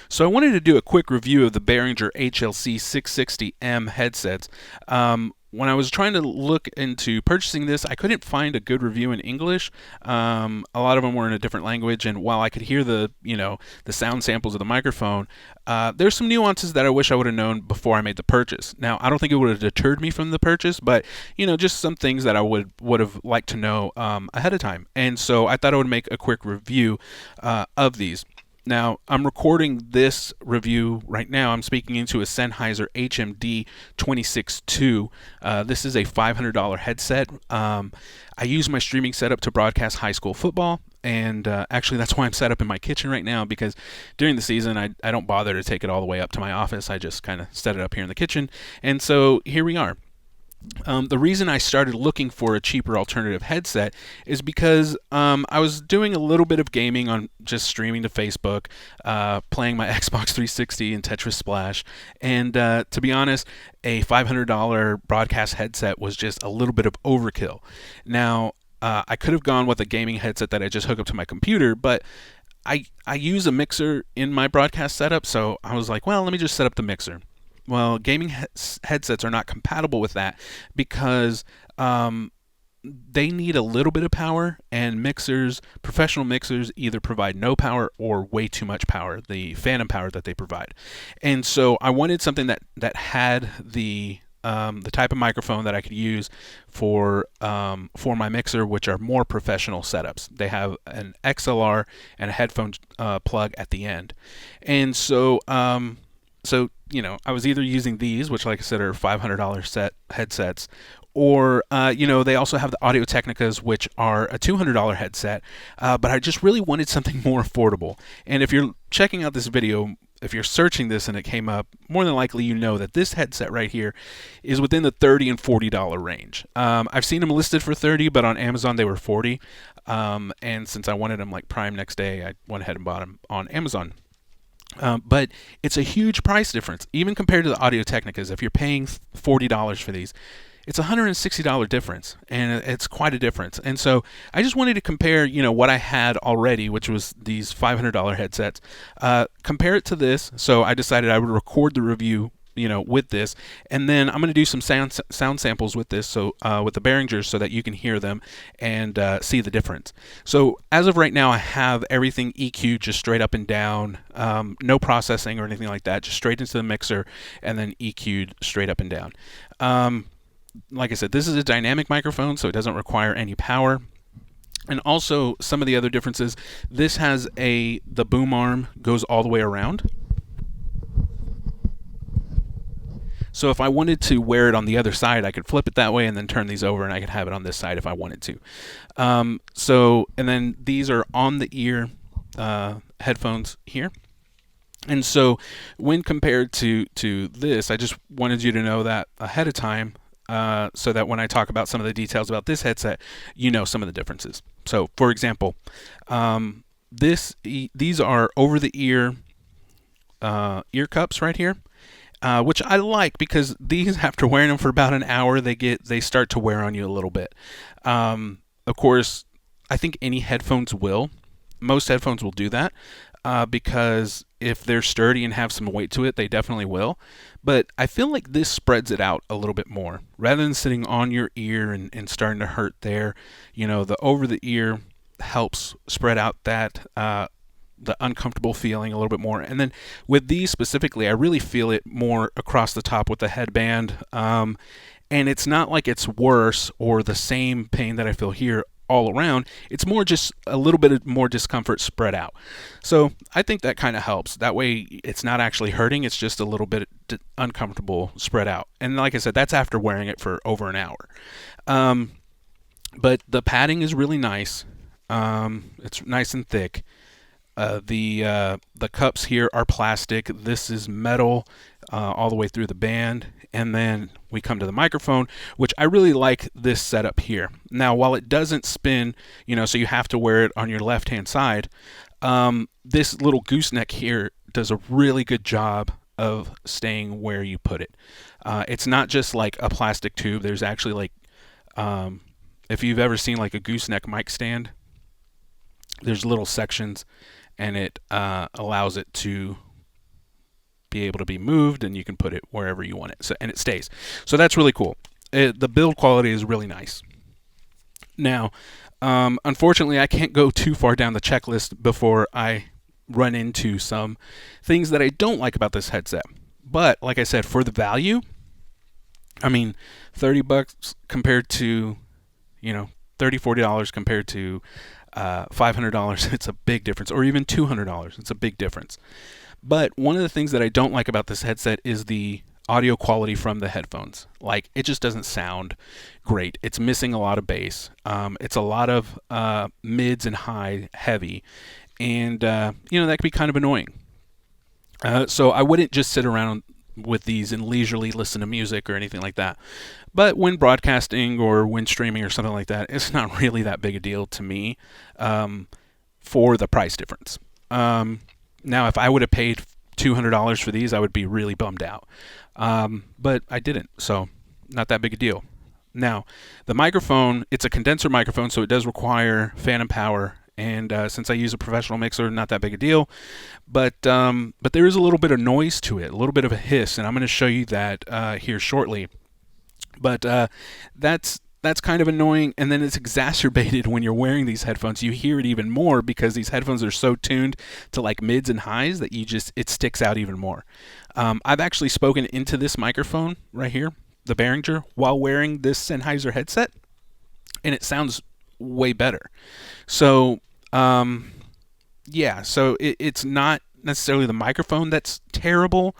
So I wanted to do a quick review of the Behringer HLC 660M headsets. When I was trying to look into purchasing this, I couldn't find a good review in English. A lot of them were in a different language, and while I could hear the sound samples of the microphone, there's some nuances that I wish I would have known before I made the purchase. Now, I don't think it would have deterred me from the purchase, but just some things that I would have liked to know ahead of time. And so I thought I would make a quick review of these. Now, I'm recording this review right now. I'm speaking into a Sennheiser HMD 26.2. This is a $500 headset. I use my streaming setup to broadcast high school football, and actually that's why I'm set up in my kitchen right now, because during the season I don't bother to take it all the way up to my office. I just kind of set it up here in the kitchen, and so here we are. The reason I started looking for a cheaper alternative headset is because I was doing a little bit of gaming on just streaming to Facebook, playing my Xbox 360 and Tetris Splash, and to be honest, a $500 broadcast headset was just a little bit of overkill. Now, I could have gone with a gaming headset that I just hook up to my computer, but I use a mixer in my broadcast setup, so I was like, well, let me just set up the mixer. Well, gaming headsets are not compatible with that because they need a little bit of power, and professional mixers, either provide no power or way too much power, the phantom power that they provide. And so I wanted something that had the type of microphone that I could use for my mixer, which are more professional setups. They have an XLR and a headphone plug at the end, and so I was either using these, which, like I said, are $500 headsets, or they also have the Audio Technicas, which are a $200 headset. But I just really wanted something more affordable. And if you're checking out this video, if you're searching this and it came up, more than likely you know that this headset right here is within the $30 and $40 range. I've seen them listed for $30, but on Amazon they were $40. And since I wanted them like Prime next day, I went ahead and bought them on Amazon. But it's a huge price difference, even compared to the Audio Technicas. If you're paying $40 for these, it's a $160 difference, and it's quite a difference. And so I just wanted to compare, what I had already, which was these $500 headsets, compare it to this. So I decided I would record the review with this, and then I'm going to do some sound samples with this, so with the Behringers, so that you can hear them and see the difference. So as of right now, I have everything EQ'd just straight up and down, no processing or anything like that, just straight into the mixer, and then EQ'd straight up and down. Like I said, this is a dynamic microphone, so it doesn't require any power. And also, some of the other differences, this has the boom arm goes all the way around. So if I wanted to wear it on the other side, I could flip it that way and then turn these over, and I could have it on this side if I wanted to. And then these are on the ear headphones here. And so when compared to this, I just wanted you to know that ahead of time, so that when I talk about some of the details about this headset, some of the differences. So for example, these are over the ear cups right here. Which I like, because these, after wearing them for about an hour, they start to wear on you a little bit. Of course, I think most headphones will do that, because if they're sturdy and have some weight to it, they definitely will. But I feel like this spreads it out a little bit more, rather than sitting on your ear and starting to hurt there. The over the ear helps spread out that the uncomfortable feeling a little bit more. And then with these specifically, I really feel it more across the top with the headband. And it's not like it's worse or the same pain that I feel here all around. It's more just a little bit more discomfort spread out. So I think that kind of helps. That way it's not actually hurting. It's just a little bit uncomfortable spread out. And like I said, that's after wearing it for over an hour. But the padding is really nice. It's nice and thick. The cups here are plastic. This is metal all the way through the band. And then we come to the microphone, which I really like this setup here. Now, while it doesn't spin, so you have to wear it on your left-hand side, this little gooseneck here does a really good job of staying where you put it. It's not just like a plastic tube. There's actually like, if you've ever seen like a gooseneck mic stand, there's little sections, and it allows it to be able to be moved, and you can put it wherever you want it, so, and it stays. So that's really cool. The build quality is really nice. Now, unfortunately, I can't go too far down the checklist before I run into some things that I don't like about this headset. But like I said, for the value, I mean, $30 compared to, $30, $40 compared to $500, it's a big difference, or even $200, it's a big difference. But one of the things that I don't like about this headset is the audio quality from the headphones. Like, it just doesn't sound great. It's missing a lot of bass. It's a lot of mids and high heavy, and that can be kind of annoying. So I wouldn't just sit around with these and leisurely listen to music or anything like that. But when broadcasting or when streaming or something like that, it's not really that big a deal to me for the price difference. Now, if I would have paid $200 for these, I would be really bummed out. But I didn't, so not that big a deal. Now, the microphone, it's a condenser microphone, so it does require phantom power. And since I use a professional mixer, not that big a deal. But there is a little bit of noise to it, a little bit of a hiss, and I'm going to show you that here shortly. But that's kind of annoying, and then it's exacerbated when you're wearing these headphones. You hear it even more because these headphones are so tuned to like mids and highs that it sticks out even more. I've actually spoken into this microphone right here, the Behringer, while wearing this Sennheiser headset, and it sounds way better. So so it's not necessarily the microphone that's terrible,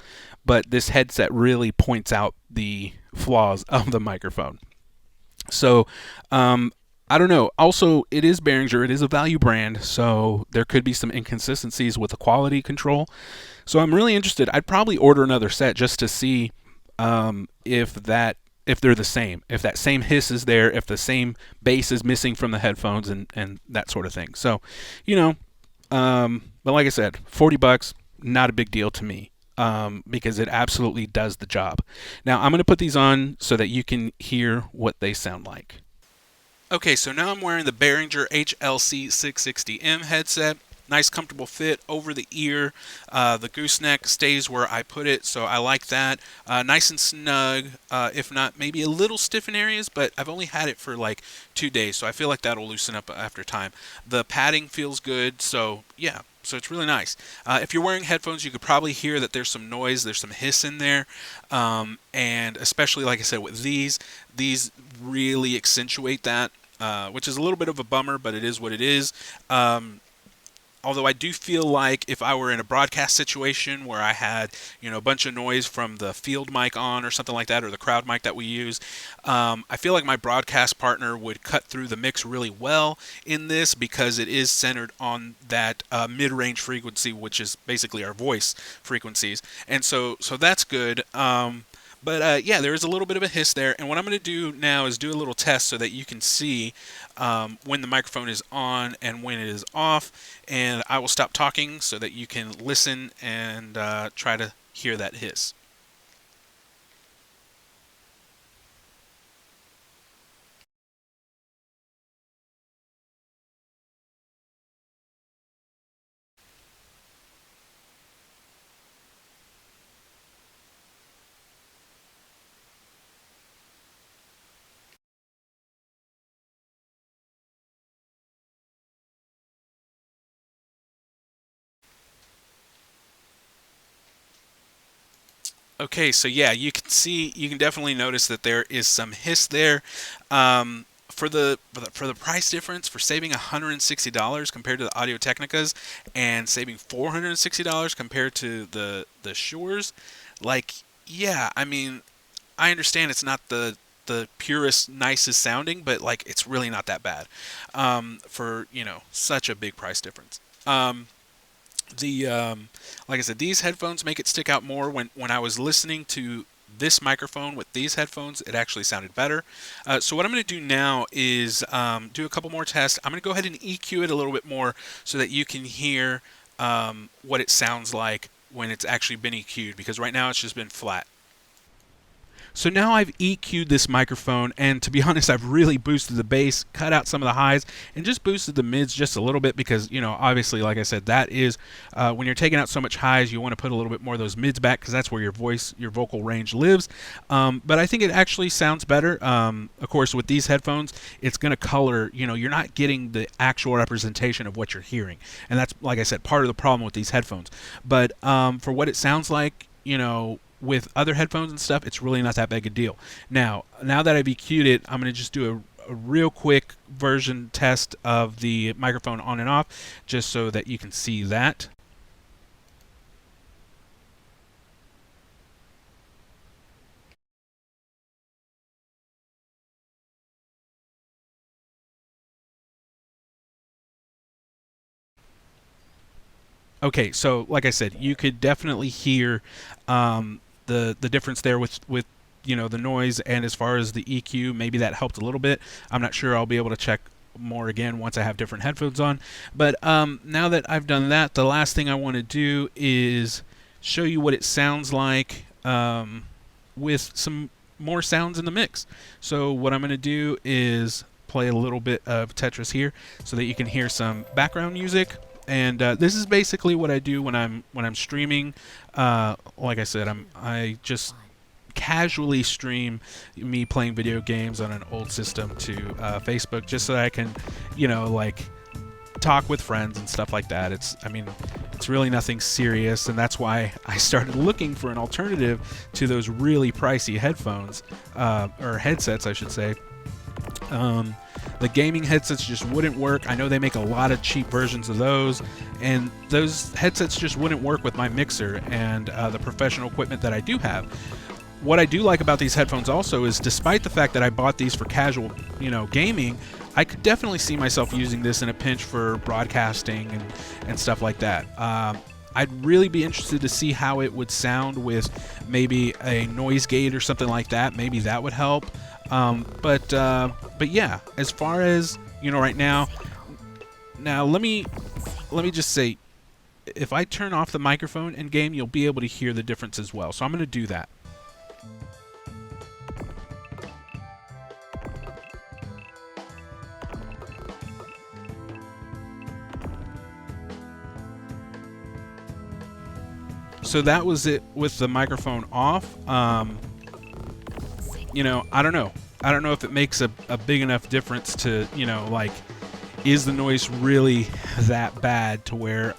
but this headset really points out the flaws of the microphone. So I don't know. Also, it is Behringer. It is a value brand, so there could be some inconsistencies with the quality control. So I'm really interested. I'd probably order another set just to see if they're the same, if that same hiss is there, if the same bass is missing from the headphones, and that sort of thing. So, but like I said, $40, not a big deal to me. Because it absolutely does the job. Now, I'm going to put these on so that you can hear what they sound like. Okay, so now I'm wearing the Behringer HLC 660M headset. Nice comfortable fit over the ear. The gooseneck stays where I put it, so I like that. Nice and snug, if not maybe a little stiff in areas, but I've only had it for like 2 days, so I feel like that'll loosen up after time. The padding feels good, so yeah. So it's really nice. If you're wearing headphones, you could probably hear that there's some noise, there's some hiss in there, and especially, like I said, with these really accentuate that, which is a little bit of a bummer, but it is what it is. Although I do feel like if I were in a broadcast situation where I had, a bunch of noise from the field mic on or something like that, or the crowd mic that we use, I feel like my broadcast partner would cut through the mix really well in this because it is centered on that mid-range frequency, which is basically our voice frequencies, and so that's good. But there is a little bit of a hiss there, and what I'm going to do now is do a little test so that you can see when the microphone is on and when it is off, and I will stop talking so that you can listen and try to hear that hiss. Okay, so yeah, you can definitely notice that there is some hiss there. For the price difference, for saving $160 compared to the Audio Technicas and saving $460 compared to the Shures, I mean, I understand it's not the purest, nicest sounding, but it's really not that bad for such a big price difference. Like I said, these headphones make it stick out more. When I was listening to this microphone with these headphones, it actually sounded better. So what I'm going to do now is do a couple more tests. I'm going to go ahead and EQ it a little bit more so that you can hear what it sounds like when it's actually been EQ'd, because right now it's just been flat. So now I've EQ'd this microphone, and to be honest, I've really boosted the bass, cut out some of the highs, and just boosted the mids just a little bit because, obviously, like I said, that is when you're taking out so much highs, you want to put a little bit more of those mids back because that's where your vocal range lives. But I think it actually sounds better. Of course, with these headphones, it's going to color, you're not getting the actual representation of what you're hearing. And that's, like I said, part of the problem with these headphones. But for what it sounds like, with other headphones and stuff, it's really not that big a deal. Now that I've EQ'd it, I'm going to just do a real quick version test of the microphone on and off, just so that you can see that. Okay, so like I said, you could definitely hear the difference there with the noise, and as far as the EQ, maybe that helped a little bit. I'm not sure. I'll be able to check more again once I have different headphones on. But now that I've done that, the last thing I want to do is show you what it sounds like with some more sounds in the mix. So what I'm going to do is play a little bit of Tetris here so that you can hear some background music. And this is basically what I do when I'm streaming. Like I said, I just casually stream me playing video games on an old system to Facebook, just so that I can, like talk with friends and stuff like that. It's really nothing serious, and that's why I started looking for an alternative to those really pricey headphones, or headsets, I should say. The gaming headsets just wouldn't work. I know they make a lot of cheap versions of those, and those headsets just wouldn't work with my mixer and the professional equipment that I do have. What I do like about these headphones also is, despite the fact that I bought these for casual, gaming, I could definitely see myself using this in a pinch for broadcasting and stuff like that. I'd really be interested to see how it would sound with maybe a noise gate or something like that. Maybe that would help. But yeah, as far as right now let me just say, if I turn off the microphone in game, you'll be able to hear the difference as well. So I'm going to do that. So that was it with the microphone off. I don't know. I don't know if it makes a big enough difference to, like, is the noise really that bad to where,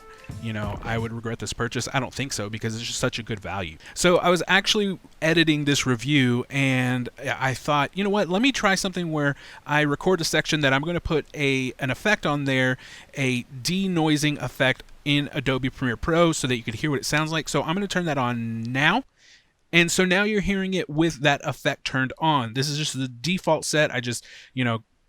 I would regret this purchase? I don't think so, because it's just such a good value. So I was actually editing this review, and I thought, you know what, let me try something where I record a section that I'm going to put an effect on there, a denoising effect in Adobe Premiere Pro, so that you can hear what it sounds like. So I'm going to turn that on now. And so now you're hearing it with that effect turned on. This is just the default set. I just,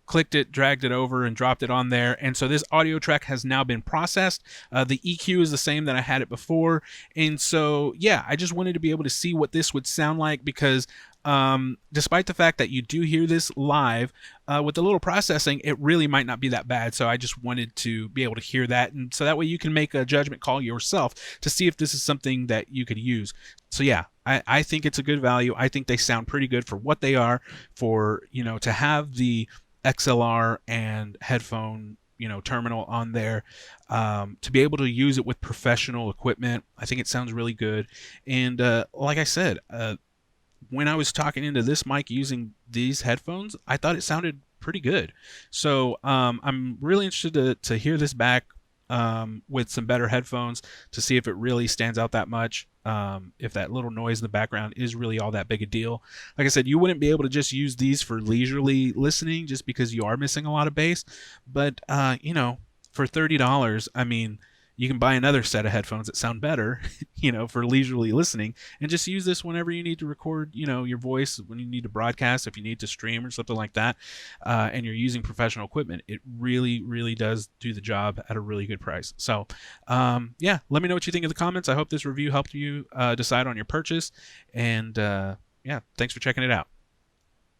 clicked it, dragged it over, and dropped it on there. And so this audio track has now been processed. The EQ is the same that I had it before. And so, yeah, I just wanted to be able to see what this would sound like, because despite the fact that you do hear this live, with a little processing, it really might not be that bad. So I just wanted to be able to hear that, and so that way you can make a judgment call yourself to see if this is something that you could use. So yeah, I think it's a good value. I think they sound pretty good for what they are, for, to have the XLR and headphone, terminal on there, to be able to use it with professional equipment. I think it sounds really good. And like I said, when I was talking into this mic using these headphones, I thought it sounded pretty good. So I'm really interested to hear this back with some better headphones, to see if it really stands out that much, if that little noise in the background is really all that big a deal. Like I said, you wouldn't be able to just use these for leisurely listening, just because you are missing a lot of bass. But for $30, I mean, you can buy another set of headphones that sound better, for leisurely listening, and just use this whenever you need to record, your voice, when you need to broadcast, if you need to stream or something like that, and you're using professional equipment. It really, really does do the job at a really good price. So, yeah, let me know what you think in the comments. I hope this review helped you decide on your purchase, and yeah, thanks for checking it out.